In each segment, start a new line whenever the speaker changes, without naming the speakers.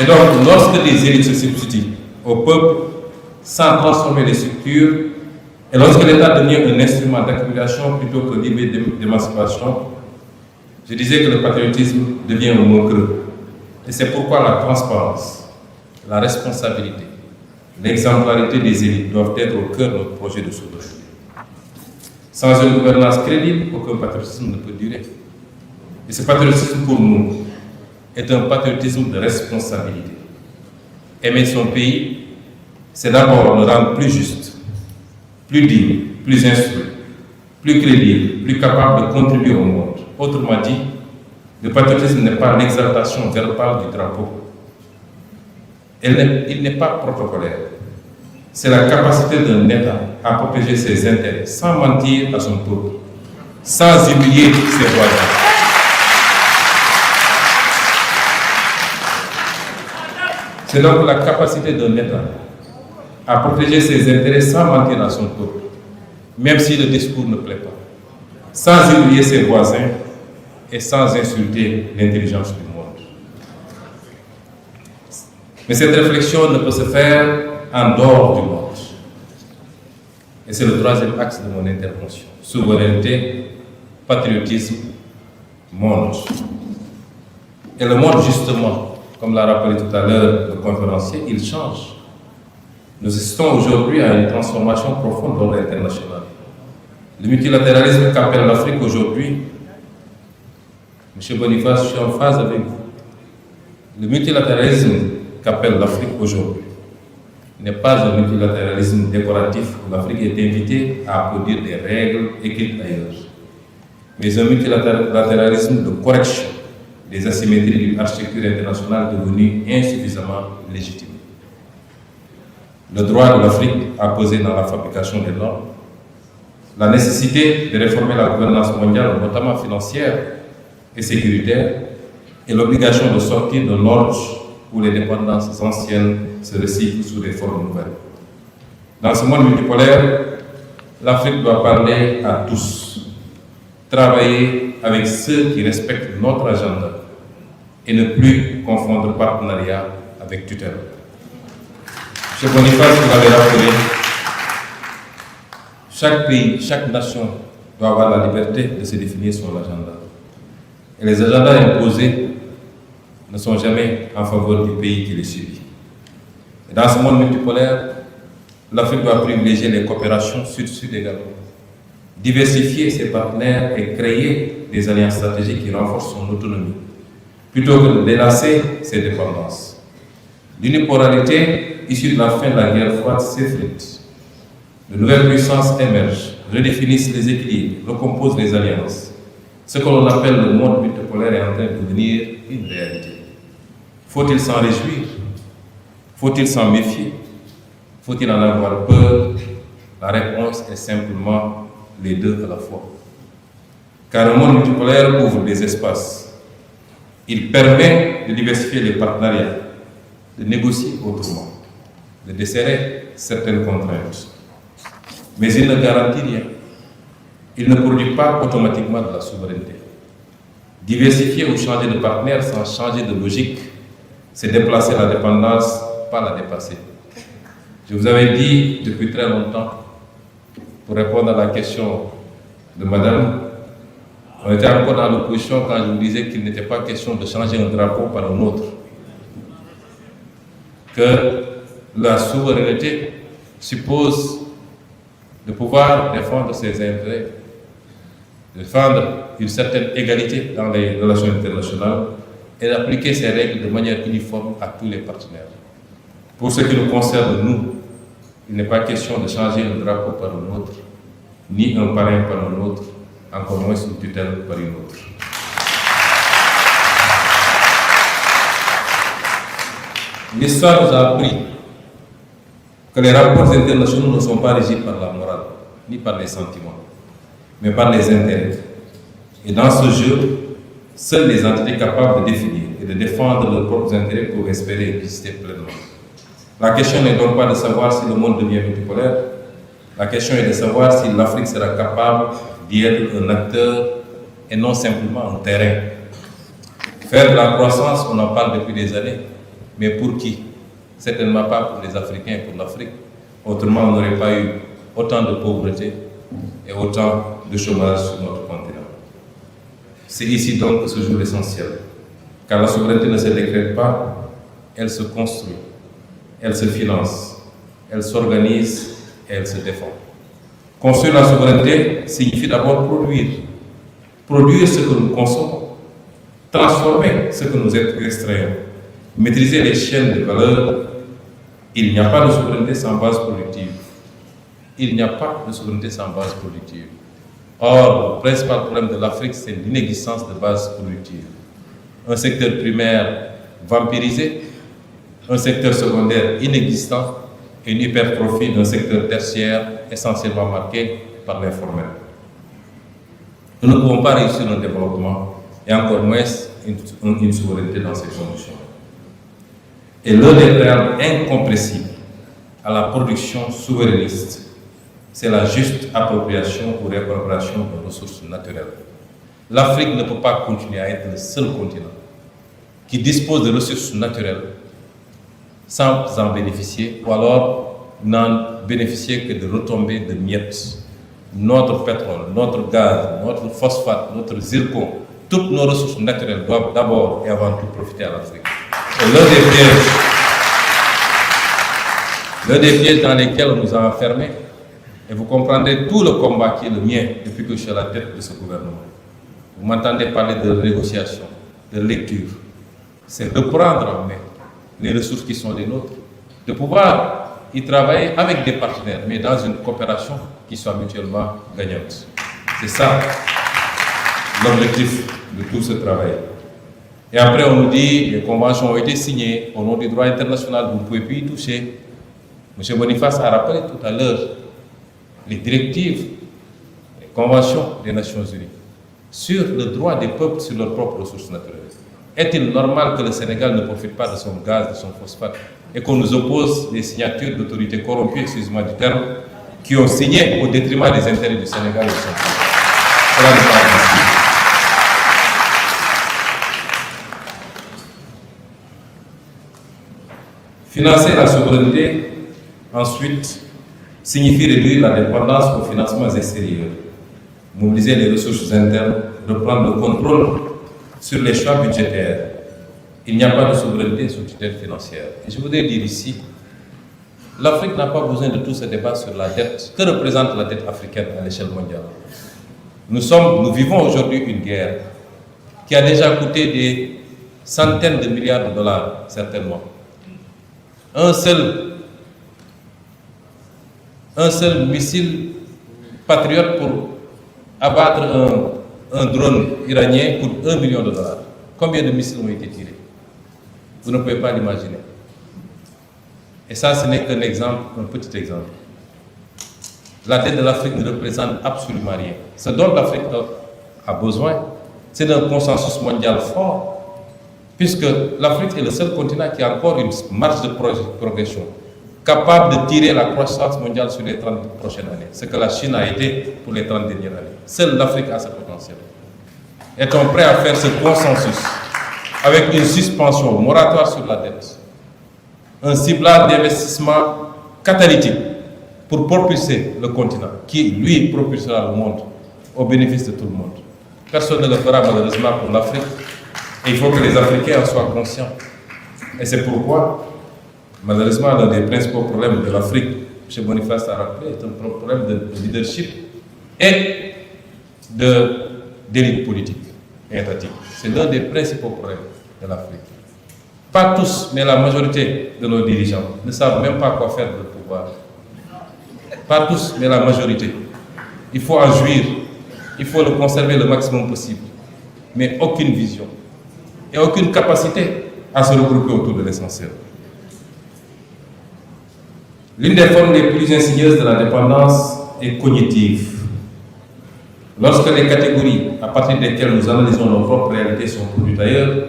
Et donc, lorsque les élites se substituent au peuple sans transformer les structures, et lorsque l'État devient un instrument d'accumulation plutôt que libre d'émancipation, je disais que le patriotisme devient un mot creux. Et c'est pourquoi la transparence, la responsabilité, l'exemplarité des élites doivent être au cœur de notre projet de souveraineté. Sans une gouvernance crédible, aucun patriotisme ne peut durer. Et ce patriotisme pour nous est un patriotisme de responsabilité. Aimer son pays, c'est d'abord le rendre plus juste, plus digne, plus instruit, plus crédible, plus capable de contribuer au monde. Autrement dit, le patriotisme n'est pas l'exaltation verbale du drapeau. Il n'est pas protocolaire. C'est la capacité d'un État à protéger ses intérêts sans mentir à son peuple, sans humilier ses voisins. C'est donc la capacité d'un État à protéger ses intérêts sans mentir à son peuple, même si le discours ne plaît pas, sans humilier ses voisins et sans insulter l'intelligence du monde. Mais cette réflexion ne peut se faire en dehors du monde. Et c'est le troisième axe de mon intervention. Souveraineté, patriotisme, monde. Et le monde, justement, comme l'a rappelé tout à l'heure le conférencier, il change. Nous assistons aujourd'hui à une transformation profonde de l'ordre international. Le multilatéralisme qu'appelle l'Afrique aujourd'hui, M. Boniface, je suis en phase avec vous. Le multilatéralisme qu'appelle l'Afrique aujourd'hui n'est pas un multilatéralisme décoratif où l'Afrique est invitée à produire des règles écrites ailleurs, mais un multilatéralisme de correction des asymétries d'une architecture internationale devenue insuffisamment légitime. Le droit de l'Afrique a pesé dans la fabrication des normes, la nécessité de réformer la gouvernance mondiale, notamment financière et sécuritaire, et l'obligation de sortir de l'ordre où les dépendances anciennes se recyclent sous des formes nouvelles. Dans ce monde multipolaire, l'Afrique doit parler à tous, travailler avec ceux qui respectent notre agenda et ne plus confondre partenariat avec tutelle. M. Boniface, vous l'avez rappelé, chaque pays, chaque nation doit avoir la liberté de se définir son agenda. Et les agendas imposés ne sont jamais en faveur du pays qui les subit. Et dans ce monde multipolaire, l'Afrique doit privilégier les coopérations sud-sud également, diversifier ses partenaires et créer des alliances stratégiques qui renforcent son autonomie, plutôt que de délasser ses dépendances. L'unipolarité issue de la fin de la guerre froide s'effrite. De nouvelles puissances émergent, redéfinissent les équilibres, recomposent les alliances. Ce que l'on appelle le monde multipolaire est en train de devenir une réalité. Faut-il s'en réjouir? Faut-il s'en méfier? Faut-il en avoir peur? La réponse est simplement les deux à la fois. Car le monde multipolaire ouvre des espaces. Il permet de diversifier les partenariats, de négocier autrement, de desserrer certaines contraintes. Mais il ne garantit rien. Il ne produit pas automatiquement de la souveraineté. Diversifier ou changer de partenaire sans changer de logique, c'est déplacer la dépendance, pas la dépasser. Je vous avais dit depuis très longtemps, pour répondre à la question de Madame, on était encore dans l'opposition quand je vous disais qu'il n'était pas question de changer un drapeau par un autre. Que la souveraineté suppose de pouvoir défendre ses intérêts, défendre une certaine égalité dans les relations internationales et d'appliquer ces règles de manière uniforme à tous les partenaires. Pour ce qui nous concerne, nous, il n'est pas question de changer un drapeau par un autre, ni un parrain par un autre, encore moins une tutelle par une autre. L'histoire nous a appris que les rapports internationaux ne sont pas régis par la morale, ni par les sentiments, mais par les intérêts. Et dans ce jeu, seules les entités capables de définir et de défendre leurs propres intérêts peuvent espérer exister pleinement. La question n'est donc pas de savoir si le monde devient multipolaire, la question est de savoir si l'Afrique sera capable d'y être un acteur et non simplement un terrain. Faire de la croissance, on en parle depuis des années, Mais pour qui? Certainement pas pour les Africains et pour l'Afrique. Autrement, on n'aurait pas eu autant de pauvreté et autant de chômage sur notre continent. C'est ici donc que se joue l'essentiel. Car la souveraineté ne se décrète pas, elle se construit, elle se finance, elle s'organise et elle se défend. Construire la souveraineté signifie d'abord produire. Produire ce que nous consommons, transformer ce que nous extrayons, maîtriser les chaînes de valeur. Il n'y a pas de souveraineté sans base productive. Il n'y a pas de souveraineté sans base productive. Or, le principal problème de l'Afrique, c'est l'inexistence de base productive. Un secteur primaire vampirisé, un secteur secondaire inexistant et une hypertrophie d'un secteur tertiaire essentiellement marqué par l'informel. Nous ne pouvons pas réussir un développement et encore moins une souveraineté dans ces conditions. Et l'un des préalables incompressibles à la production souverainiste, c'est la juste appropriation ou réappropriation de ressources naturelles. L'Afrique ne peut pas continuer à être le seul continent qui dispose de ressources naturelles sans en bénéficier, ou alors n'en bénéficier que de retombées de miettes. Notre pétrole, notre gaz, notre phosphate, notre zircon, toutes nos ressources naturelles doivent d'abord et avant tout profiter à l'Afrique. Et l'un des pièges dans lesquels on nous a enfermés, et vous comprendrez tout le combat qui est le mien depuis que je suis à la tête de ce gouvernement. Vous m'entendez parler de négociation, de lecture. C'est de prendre en main les ressources qui sont les nôtres, de pouvoir y travailler avec des partenaires, mais dans une coopération qui soit mutuellement gagnante. C'est ça l'objectif de tout ce travail. Et après, on nous dit que les conventions ont été signées au nom du droit international, vous ne pouvez plus y toucher. M. Boniface a rappelé tout à l'heure les directives, les conventions des Nations Unies sur le droit des peuples sur leurs propres ressources naturelles. Est-il normal que le Sénégal ne profite pas de son gaz, de son phosphate, et qu'on nous oppose les signatures d'autorités corrompues, excusez-moi du terme, qui ont signé au détriment des intérêts du Sénégal et de son peuple? Cela n'est pas possible. Financer la souveraineté, ensuite, signifie réduire la dépendance aux financements extérieurs, mobiliser les ressources internes, reprendre le contrôle sur les choix budgétaires. Il n'y a pas de souveraineté sous tutelle financière. Et je voudrais dire ici, l'Afrique n'a pas besoin de tout ce débat sur la dette. Que représente la dette africaine à l'échelle mondiale? Nous vivons aujourd'hui une guerre qui a déjà coûté des centaines de milliards de dollars, certainement. Un seul missile patriote pour abattre un drone iranien coûte 1 million de dollars. Combien de missiles ont été tirés? Vous ne pouvez pas l'imaginer. Et ça, ce n'est qu'un exemple, un petit exemple. La dette de l'Afrique ne représente absolument rien. Ce dont l'Afrique a besoin, c'est d'un consensus mondial fort, puisque l'Afrique est le seul continent qui a encore une marge de progression, capable de tirer la croissance mondiale sur les 30 prochaines années, ce que la Chine a été pour les 30 dernières années. Seule l'Afrique a ce potentiel. Est-on prêt à faire ce consensus avec une suspension moratoire sur la dette, un ciblage d'investissement catalytique pour propulser le continent, qui, lui, propulsera le monde au bénéfice de tout le monde? Personne ne le fera malheureusement pour l'Afrique, et il faut que les Africains en soient conscients. Et c'est pourquoi, malheureusement, l'un des principaux problèmes de l'Afrique, M. Boniface a rappelé, est un problème de leadership et d'élite politique et étatique. C'est l'un des principaux problèmes de l'Afrique. Pas tous, mais la majorité de nos dirigeants ne savent même pas quoi faire de pouvoir. Pas tous, mais la majorité. Il faut en jouir, il faut le conserver le maximum possible, mais aucune vision et aucune capacité à se regrouper autour de l'essentiel. L'une des formes les plus insidieuses de la dépendance est cognitive. Lorsque les catégories à partir desquelles nous analysons nos propres réalités sont produites ailleurs,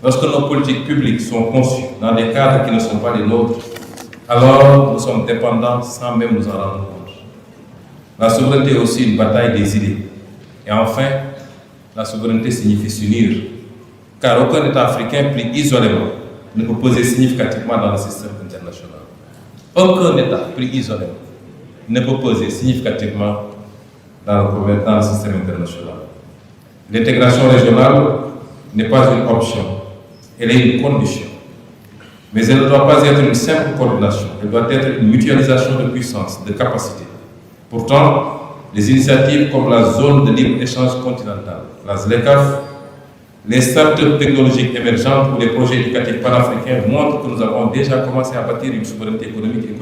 lorsque nos politiques publiques sont conçues dans des cadres qui ne sont pas les nôtres, alors nous sommes dépendants sans même nous en rendre compte. La souveraineté est aussi une bataille des idées. Et enfin, la souveraineté signifie s'unir, car aucun État africain pris isolément ne peut peser significativement dans le système international. Aucun État pris isolé ne peut peser significativement dans le système international. L'intégration régionale n'est pas une option, elle est une condition. Mais elle ne doit pas être une simple coordination, elle doit être une mutualisation de puissance, de capacité. Pourtant, les initiatives comme la zone de libre-échange continentale, la ZLECAf, les startups technologiques émergentes ou les projets éducatifs panafricains montrent que nous avons déjà commencé à bâtir une souveraineté économique et économique.